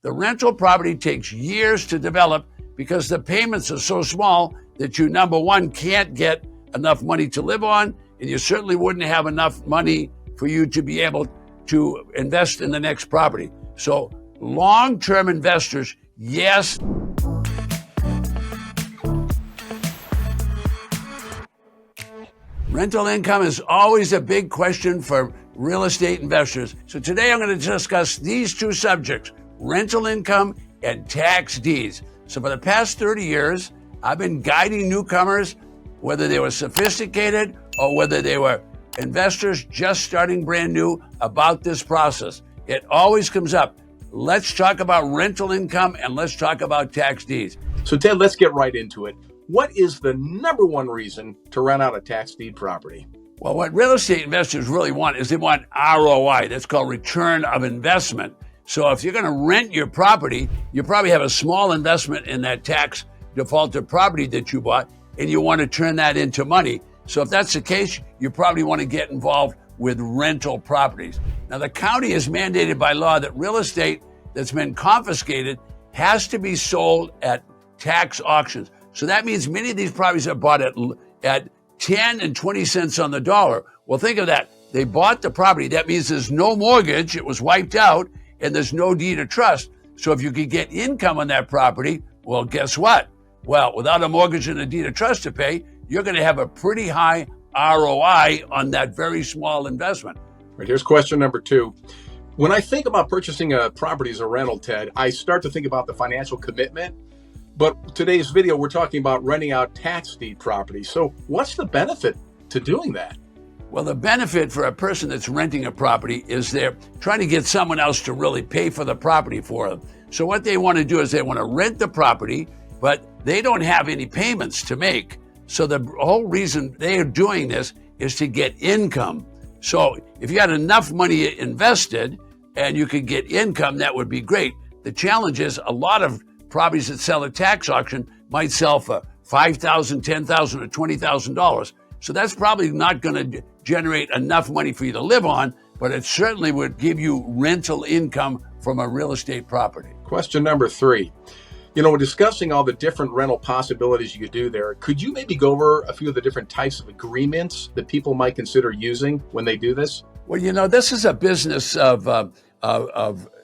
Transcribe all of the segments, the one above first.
The rental property takes years to develop because the payments are so small that you, number one, can't get enough money to live on, and you certainly wouldn't have enough money for you to be able to invest in the next property. So long-term investors, yes. Rental income is always a big question for real estate investors. So today I'm going to discuss these two subjects, rental income and tax deeds. So for the past 30 years, I've been guiding newcomers, whether they were sophisticated or whether they were investors just starting brand new, about this process. It always comes up. Let's talk about rental income and let's talk about tax deeds. So Ted, let's get right into it. What is the number one reason to rent out a tax deed property? Well, what real estate investors really want is they want ROI. That's called return of investment. So if you're going to rent your property, you probably have a small investment in that tax defaulted property that you bought, and you want to turn that into money. So if that's the case, you probably want to get involved with rental properties. Now, the county is mandated by law that real estate that's been confiscated has to be sold at tax auctions. So that means many of these properties are bought at 10 and 20 cents on the dollar. Well, think of that. They bought the property. That means there's no mortgage. It was wiped out, and there's no deed of trust. So if you could get income on that property, well, guess what? Well, without a mortgage and a deed of trust to pay, you're going to have a pretty high ROI on that very small investment. Right, here's question number 2. When I think about purchasing a property as a rental, Ted, I start to think about the financial commitment. But today's video, we're talking about renting out tax deed property. So what's the benefit to doing that? Well, the benefit for a person that's renting a property is they're trying to get someone else to really pay for the property for them. So what they want to do is they want to rent the property, but they don't have any payments to make. So the whole reason they are doing this is to get income. So if you had enough money invested and you could get income, that would be great. The challenge is a lot of properties that sell at tax auction might sell for $5,000, $10,000, or $20,000. So that's probably not going to generate enough money for you to live on, but it certainly would give you rental income from a real estate property. Question number 3. We're discussing all the different rental possibilities you could do there. Could you maybe go over a few of the different types of agreements that people might consider using when they do this? Well, this is a business of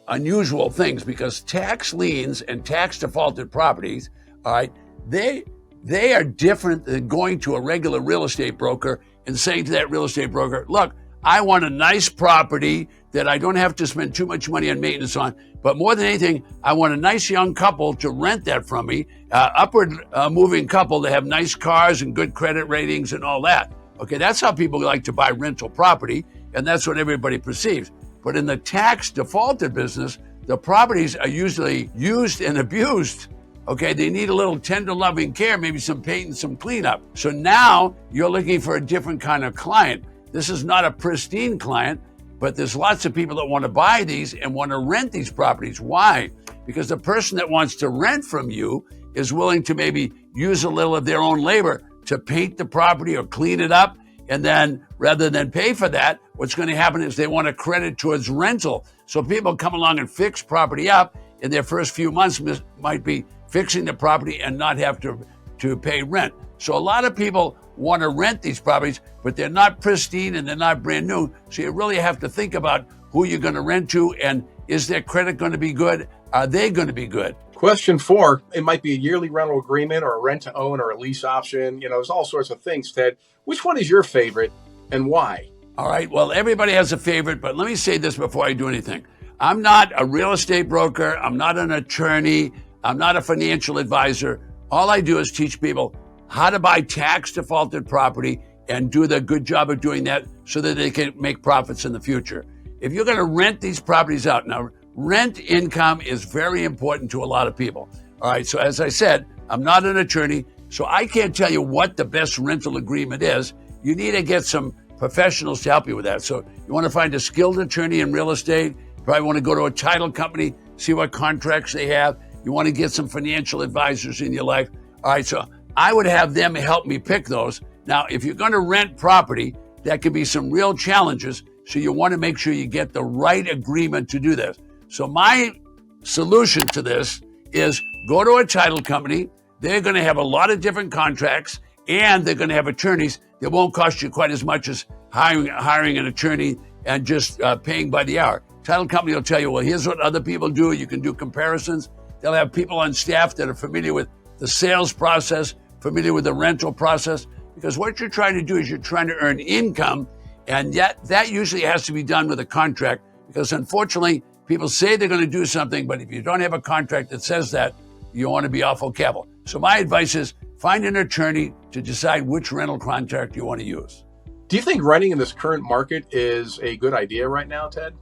unusual things, because tax liens and tax defaulted properties, all right, they are different than going to a regular real estate broker and saying to that real estate broker, look, I want a nice property that I don't have to spend too much money on maintenance on, but more than anything, I want a nice young couple to rent that from me, upward moving couple that have nice cars and good credit ratings and all that. Okay, that's how people like to buy rental property, and that's what everybody perceives. But in the tax defaulted business, the properties are usually used and abused. Okay, they need a little tender loving care, maybe some paint and some cleanup. So now you're looking for a different kind of client. This is not a pristine client, but there's lots of people that want to buy these and want to rent these properties. Why? Because the person that wants to rent from you is willing to maybe use a little of their own labor to paint the property or clean it up. And then rather than pay for that, what's going to happen is they want to credit towards rental. So people come along and fix property up in their first few months, might be fixing the property and not have to pay rent. So a lot of people want to rent these properties, but they're not pristine and they're not brand new. So you really have to think about who you're going to rent to, and is their credit going to be good? Are they going to be good? Question 4, it might be a yearly rental agreement or a rent to own or a lease option. There's all sorts of things, Ted. Which one is your favorite and why? All right, well, everybody has a favorite, but let me say this before I do anything. I'm not a real estate broker. I'm not an attorney. I'm not a financial advisor. All I do is teach people how to buy tax defaulted property and do the good job of doing that so that they can make profits in the future. If you're going to rent these properties out, now rent income is very important to a lot of people. All right, so as I said, I'm not an attorney, so I can't tell you what the best rental agreement is. You need to get some professionals to help you with that. So you want to find a skilled attorney in real estate. You probably want to go to a title company, see what contracts they have. You want to get some financial advisors in your life. All right, so I would have them help me pick those. Now, if you're going to rent property, that can be some real challenges. So you want to make sure you get the right agreement to do this. So my solution to this is go to a title company. They're going to have a lot of different contracts, and they're going to have attorneys that won't cost you quite as much as hiring an attorney and just paying by the hour. Title company will tell you, well, here's what other people do. You can do comparisons. They'll have people on staff that are familiar with the sales process, familiar with the rental process, because what you're trying to do is you're trying to earn income, and yet that usually has to be done with a contract, because unfortunately, people say they're going to do something, but if you don't have a contract that says that, you want to be awful careful. So my advice is find an attorney to decide which rental contract you want to use. Do you think renting in this current market is a good idea right now, Ted?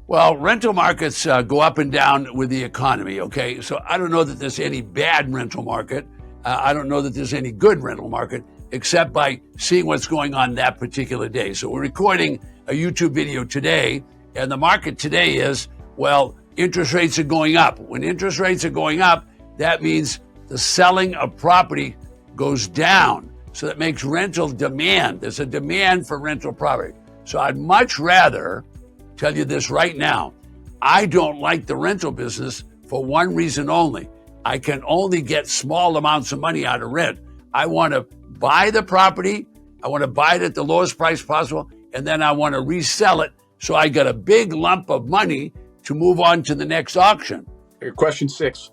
Well, rental markets go up and down with the economy, okay? So I don't know that there's any bad rental market. I don't know that there's any good rental market, except by seeing what's going on that particular day. So we're recording a YouTube video today, and the market today is, well, interest rates are going up. When interest rates are going up, that means the selling of property goes down. So that makes rental demand. There's a demand for rental property. So I'd much rather tell you this right now. I don't like the rental business for one reason only. I can only get small amounts of money out of rent. I want to buy the property. I want to buy it at the lowest price possible, and then I want to resell it so I get a big lump of money to move on to the next auction. Question 6.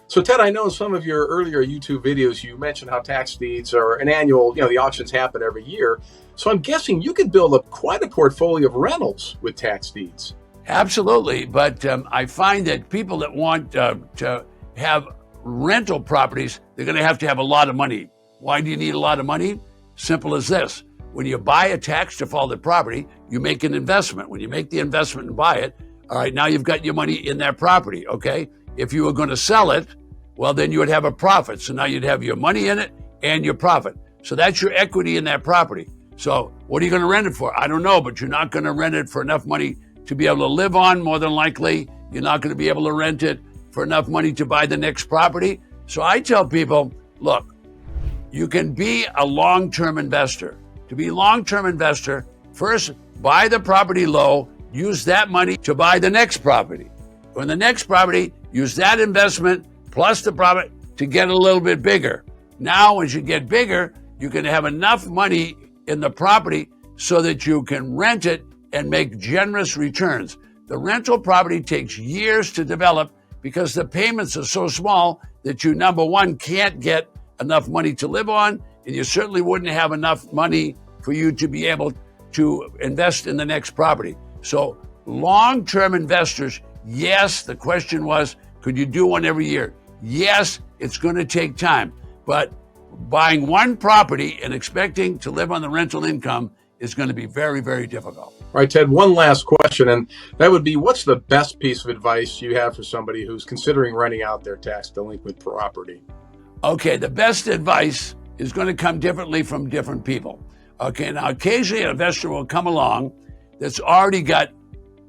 So Ted, I know in some of your earlier YouTube videos, you mentioned how tax deeds are an annual, the auctions happen every year. So I'm guessing you could build up quite a portfolio of rentals with tax deeds. Absolutely. But I find that people that want to have rental properties, they're going to have a lot of money. Why do you need a lot of money? Simple as this. When you buy a tax defaulted property, you make an investment. When you make the investment and buy it, all right, now you've got your money in that property, okay? If you were going to sell it, well, then you would have a profit. So now you'd have your money in it and your profit. So that's your equity in that property. So what are you going to rent it for? I don't know, but you're not going to rent it for enough money to be able to live on, more than likely. You're not going to be able to rent it for enough money to buy the next property. So I tell people, look, you can be a long-term investor. To be a long-term investor, first buy the property low, use that money to buy the next property. When the next property, use that investment plus the profit to get a little bit bigger. Now, as you get bigger, you can have enough money in the property so that you can rent it and make generous returns. The rental property takes years to develop because the payments are so small that you, number one, can't get enough money to live on, and you certainly wouldn't have enough money for you to be able to invest in the next property. So long-term investors, yes, the question was, could you do one every year? Yes, it's going to take time, but buying one property and expecting to live on the rental income is going to be very, very difficult. All right, Ted, one last question, and that would be, what's the best piece of advice you have for somebody who's considering renting out their tax delinquent property? Okay, the best advice is going to come differently from different people. Okay, now occasionally an investor will come along that's already got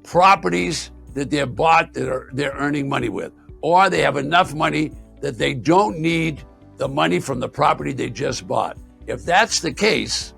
properties that they've bought that they're earning money with, or they have enough money that they don't need the money from the property they just bought. If that's the case,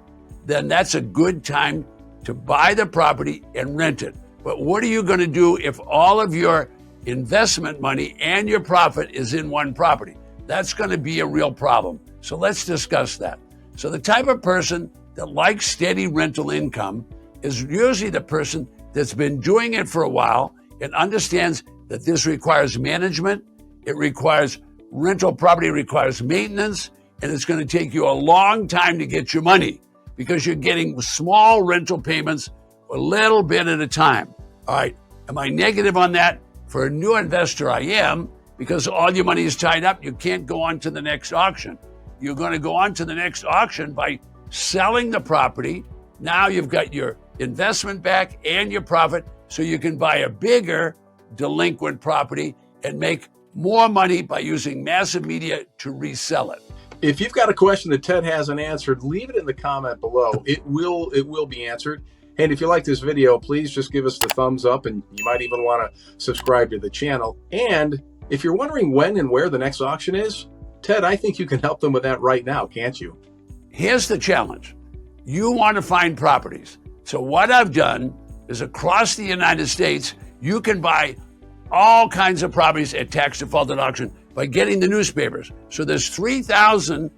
then that's a good time to buy the property and rent it. But what are you going to do if all of your investment money and your profit is in one property? That's going to be a real problem. So let's discuss that. So the type of person that likes steady rental income is usually the person that's been doing it for a while and understands that this requires management, it requires rental property, requires maintenance, and it's going to take you a long time to get your money because you're getting small rental payments a little bit at a time. All right, am I negative on that? For a new investor, I am, because all your money is tied up. You can't go on to the next auction. You're going to go on to the next auction by selling the property. Now you've got your investment back and your profit, so you can buy a bigger delinquent property and make more money by using massive media to resell it. If you've got a question that Ted hasn't answered, leave it in the comment below. It will be answered. And if you like this video, please just give us the thumbs up, and you might even want to subscribe to the channel. And if you're wondering when and where the next auction is, Ted, I think you can help them with that right now, can't you? Here's the challenge. You want to find properties. So what I've done is across the United States, you can buy all kinds of properties at tax defaulted auction by getting the newspapers. So there's 3,000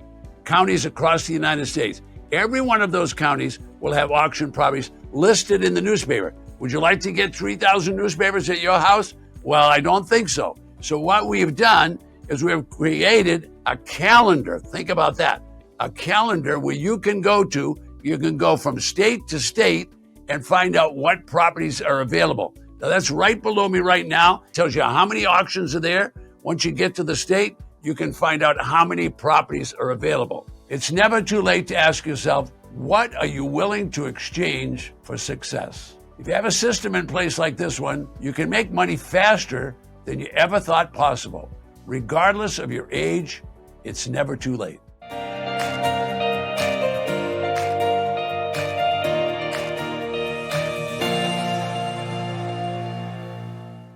counties across the United States. Every one of those counties will have auction properties listed in the newspaper. Would you like to get 3,000 newspapers at your house? Well, I don't think so. So what we've done is we've created a calendar. Think about that. A calendar where you can go from state to state and find out what properties are available. Now that's right below me right now. It tells you how many auctions are there. Once you get to the state, you can find out how many properties are available. It's never too late to ask yourself, what are you willing to exchange for success? If you have a system in place like this one, you can make money faster than you ever thought possible. Regardless of your age, it's never too late.